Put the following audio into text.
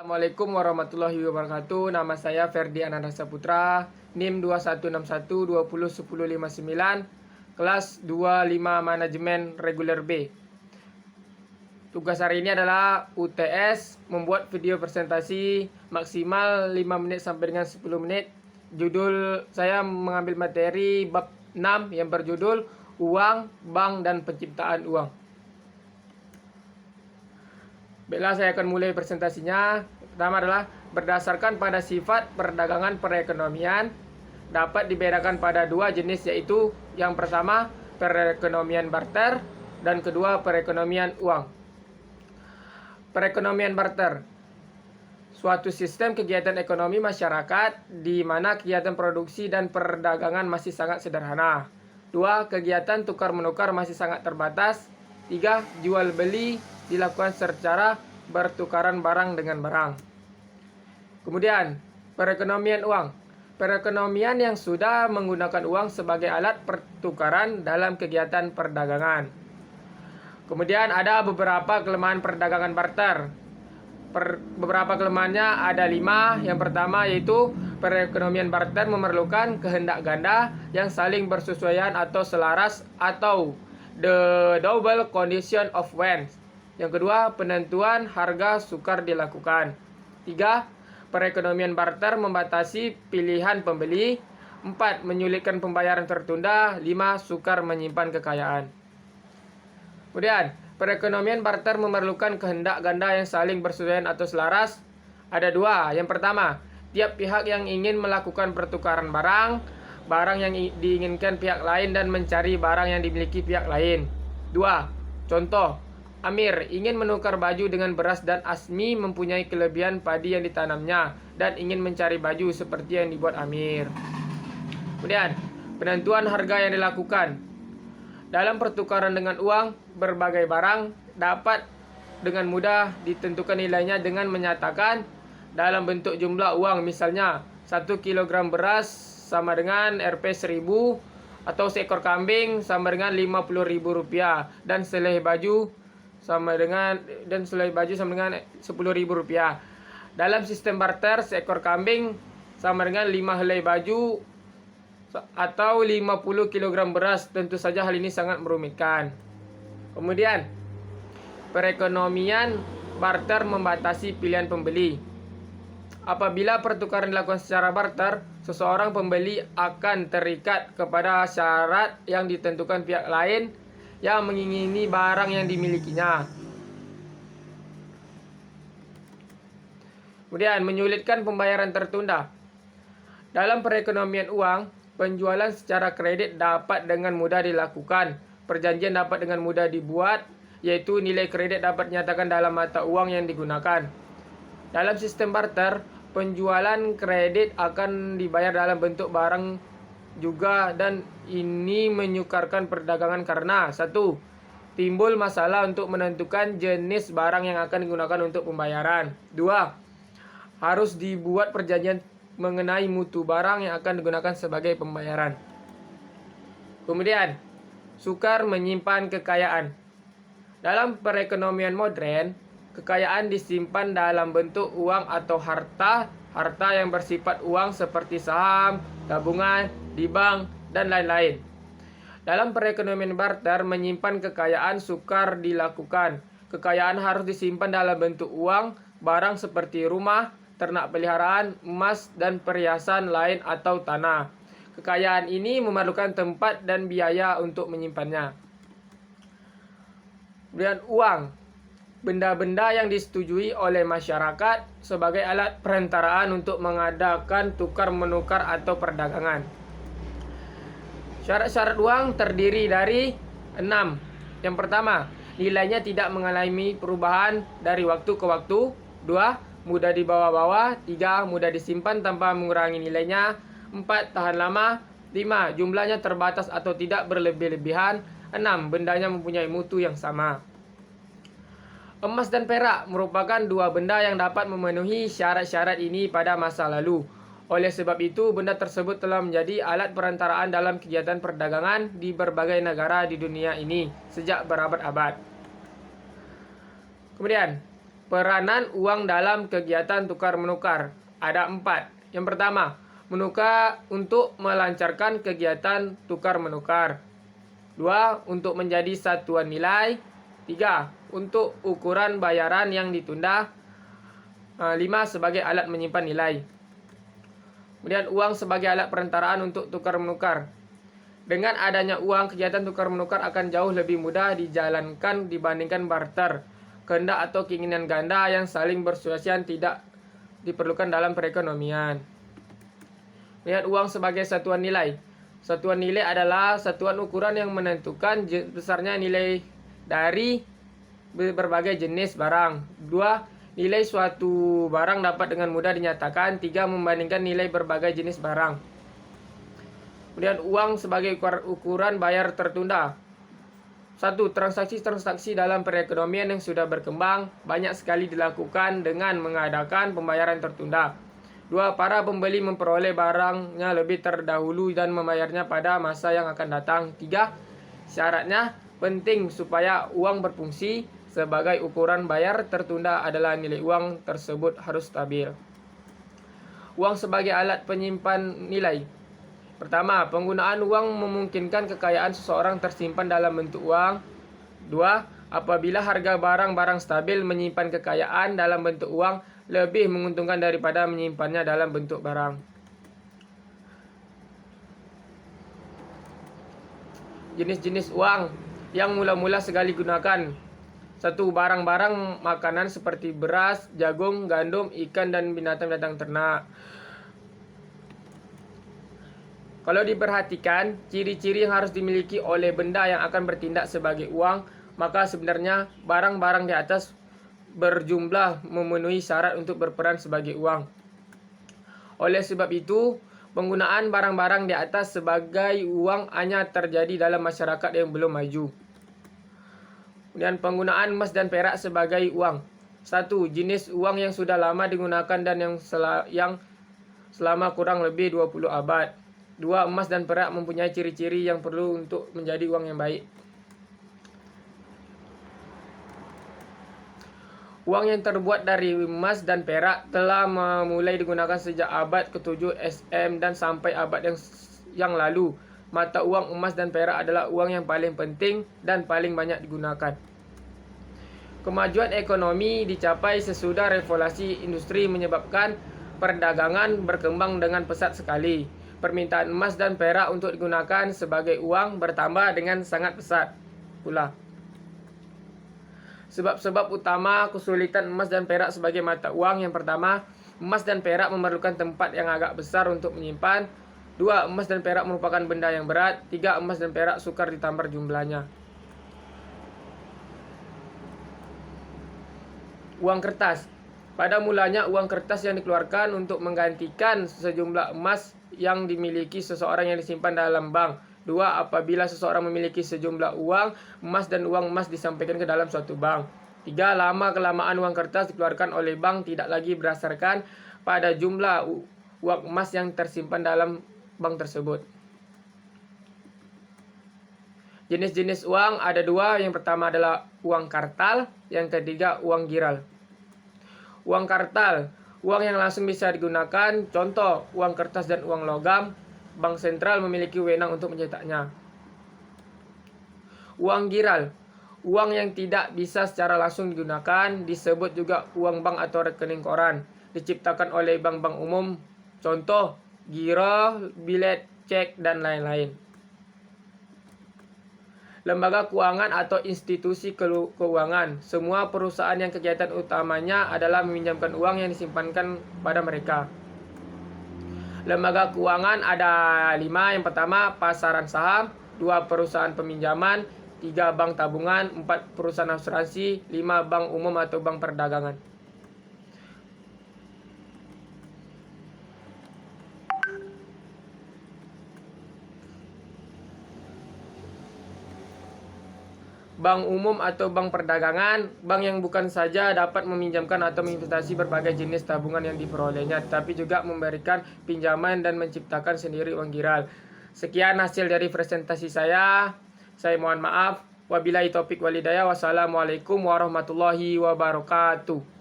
Assalamualaikum warahmatullahi wabarakatuh. Nama saya Ferdi Ananda Saputra, NIM 2161201059, kelas 25 Manajemen Reguler B. Tugas hari ini adalah UTS, membuat video presentasi maksimal 5 menit sampai dengan 10 menit. Judul saya mengambil materi bab 6 yang berjudul Uang, Bank, dan Penciptaan Uang. Baiklah, saya akan mulai presentasinya. Pertama adalah berdasarkan pada sifat perdagangan perekonomian dapat dibedakan pada dua jenis, yaitu yang pertama perekonomian barter dan kedua perekonomian uang. Perekonomian barter, suatu sistem kegiatan ekonomi masyarakat di mana kegiatan produksi dan perdagangan masih sangat sederhana. Dua, kegiatan tukar-menukar masih sangat terbatas. Tiga, jual beli dilakukan secara bertukaran barang dengan barang. Kemudian, perekonomian uang. Perekonomian yang sudah menggunakan uang sebagai alat pertukaran dalam kegiatan perdagangan. Kemudian ada beberapa kelemahan perdagangan barter. Beberapa kelemahannya ada 5. Yang pertama yaitu perekonomian barter memerlukan kehendak ganda yang saling bersesuaian atau selaras, atau the double condition of when. Yang kedua, penentuan harga sukar dilakukan. 3. Perekonomian barter membatasi pilihan pembeli. 4. Menyulitkan pembayaran tertunda. 5. Sukar menyimpan kekayaan. Kemudian, perekonomian barter memerlukan kehendak ganda yang saling bersesuaian atau selaras. Ada 2. Yang pertama, tiap pihak yang ingin melakukan pertukaran barang yang diinginkan pihak lain dan mencari barang yang dimiliki pihak lain. 2. Contoh, Amir ingin menukar baju dengan beras dan Asmi mempunyai kelebihan padi yang ditanamnya dan ingin mencari baju seperti yang dibuat Amir. Kemudian, penentuan harga yang dilakukan. Dalam pertukaran dengan uang, berbagai barang dapat dengan mudah ditentukan nilainya dengan menyatakan dalam bentuk jumlah uang. Misalnya, 1 kg beras sama dengan Rp 1000, atau seekor kambing sama dengan Rp50.000, dan selai baju sama dengan Rp10.000. Dalam sistem barter, seekor kambing sama dengan 5 helai baju atau 50 kg beras. Tentu saja hal ini sangat merumitkan. Kemudian, perekonomian barter membatasi pilihan pembeli. Apabila pertukaran dilakukan secara barter, seseorang pembeli akan terikat kepada syarat yang ditentukan pihak lain yang mengingini barang yang dimilikinya. Kemudian, menyulitkan pembayaran tertunda. Dalam perekonomian uang, penjualan secara kredit dapat dengan mudah dilakukan. Perjanjian dapat dengan mudah dibuat, yaitu nilai kredit dapat dinyatakan dalam mata uang yang digunakan. Dalam sistem barter, penjualan kredit akan dibayar dalam bentuk barang juga, dan ini menyukarkan perdagangan karena 1. Timbul masalah untuk menentukan jenis barang yang akan digunakan untuk pembayaran. 2. Harus dibuat perjanjian mengenai mutu barang yang akan digunakan sebagai pembayaran. Kemudian, sukar menyimpan kekayaan. Dalam perekonomian modern, kekayaan disimpan dalam bentuk uang atau harta yang bersifat uang seperti saham, tabungan di bank, dan lain-lain. Dalam perekonomian barter, menyimpan kekayaan sukar dilakukan. Kekayaan harus disimpan dalam bentuk uang, barang seperti rumah, ternak peliharaan, emas, dan perhiasan lain atau tanah. Kekayaan ini memerlukan tempat dan biaya untuk menyimpannya. Kemudian, uang. Benda-benda yang disetujui oleh masyarakat sebagai alat perantaraan untuk mengadakan tukar-menukar atau perdagangan. Syarat-syarat uang terdiri dari 6. Yang pertama, nilainya tidak mengalami perubahan dari waktu ke waktu. 2. Mudah dibawa-bawa. 3. Mudah disimpan tanpa mengurangi nilainya. 4. Tahan lama. 5. Jumlahnya terbatas atau tidak berlebih-lebihan. 6. Bendanya mempunyai mutu yang sama. Emas dan perak merupakan dua benda yang dapat memenuhi syarat-syarat ini pada masa lalu. Oleh sebab itu, benda tersebut telah menjadi alat perantaraan dalam kegiatan perdagangan di berbagai negara di dunia ini sejak berabad-abad. Kemudian, Peranan uang dalam kegiatan tukar-menukar ada 4. Yang pertama, menukar untuk melancarkan kegiatan tukar-menukar. 2. Untuk menjadi satuan nilai. 3. Untuk ukuran bayaran yang ditunda. 5. Sebagai alat menyimpan nilai. Kemudian uang sebagai alat perantaraan untuk tukar-menukar. Dengan adanya uang, kegiatan tukar-menukar akan jauh lebih mudah dijalankan dibandingkan barter. Kehendak atau keinginan ganda yang saling bersesuaian tidak diperlukan dalam perekonomian. Lihat uang sebagai satuan nilai. Satuan nilai adalah satuan ukuran yang menentukan besarnya nilai dari berbagai jenis barang. 2. Nilai suatu barang dapat dengan mudah dinyatakan. 3. Membandingkan nilai berbagai jenis barang. Kemudian uang sebagai ukuran bayar tertunda. 1. Transaksi-transaksi dalam perekonomian yang sudah berkembang banyak sekali dilakukan dengan mengadakan pembayaran tertunda. 2. Para pembeli memperoleh barangnya lebih terdahulu dan membayarnya pada masa yang akan datang. 3. Syaratnya penting supaya uang berfungsi sebagai ukuran bayar tertunda adalah nilai uang tersebut harus stabil. Uang sebagai alat penyimpan nilai. Pertama, penggunaan uang memungkinkan kekayaan seseorang tersimpan dalam bentuk uang. 2. Apabila harga barang-barang stabil, menyimpan kekayaan dalam bentuk uang lebih menguntungkan daripada menyimpannya dalam bentuk barang. Jenis-jenis uang yang mula-mula sekali gunakan. 1. Barang-barang makanan seperti beras, jagung, gandum, ikan, dan binatang-binatang ternak. Kalau diperhatikan, ciri-ciri yang harus dimiliki oleh benda yang akan bertindak sebagai uang, maka sebenarnya barang-barang di atas berjumlah memenuhi syarat untuk berperan sebagai uang. Oleh sebab itu, penggunaan barang-barang di atas sebagai uang hanya terjadi dalam masyarakat yang belum maju. Kemudian penggunaan emas dan perak sebagai uang. 1. Jenis uang yang sudah lama digunakan dan yang selama kurang lebih 20 abad. 2. Emas dan perak mempunyai ciri-ciri yang perlu untuk menjadi uang yang baik. Uang yang terbuat dari emas dan perak telah mulai digunakan sejak abad ke-7 SM dan sampai abad yang lalu. Mata uang emas dan perak adalah uang yang paling penting dan paling banyak digunakan. Kemajuan ekonomi dicapai sesudah revolusi industri menyebabkan perdagangan berkembang dengan pesat sekali. Permintaan emas dan perak untuk digunakan sebagai uang bertambah dengan sangat pesat pula. Sebab-sebab utama kesulitan emas dan perak sebagai mata uang. Yang pertama, emas dan perak memerlukan tempat yang agak besar untuk menyimpan. 2. Emas dan perak merupakan benda yang berat. 3. Emas dan perak sukar ditambah jumlahnya. Uang kertas. Pada mulanya uang kertas yang dikeluarkan untuk menggantikan sejumlah emas yang dimiliki seseorang yang disimpan dalam bank. 2. Apabila seseorang memiliki sejumlah uang emas dan uang emas disampaikan ke dalam suatu bank. 3. Lama-kelamaan uang kertas dikeluarkan oleh bank tidak lagi berdasarkan pada jumlah uang emas yang tersimpan dalam bank tersebut. Jenis-jenis uang ada 2. Yang pertama adalah uang kartal, yang ketiga uang giral. Uang kartal, uang yang langsung bisa digunakan, contoh uang kertas dan uang logam. Bank sentral memiliki wewenang untuk mencetaknya. Uang giral, uang yang tidak bisa secara langsung digunakan, disebut juga uang bank atau rekening koran. Diciptakan oleh bank-bank umum, contoh giro, bilet, cek, dan lain-lain. Lembaga keuangan atau institusi keuangan. Semua perusahaan yang kegiatan utamanya adalah meminjamkan uang yang disimpankan pada mereka. Lembaga keuangan ada 5. Yang pertama, pasaran saham. 2. Perusahaan peminjaman. 3. Bank tabungan. 4. Perusahaan asuransi. 5. Bank umum atau bank perdagangan. Bank umum atau bank perdagangan, bank yang bukan saja dapat meminjamkan atau menginvestasi berbagai jenis tabungan yang diperolehnya, tetapi juga memberikan pinjaman dan menciptakan sendiri uang giral. Sekian hasil dari presentasi saya. Saya mohon maaf. Wabillahi taufik walhidayah. Wassalamualaikum warahmatullahi wabarakatuh.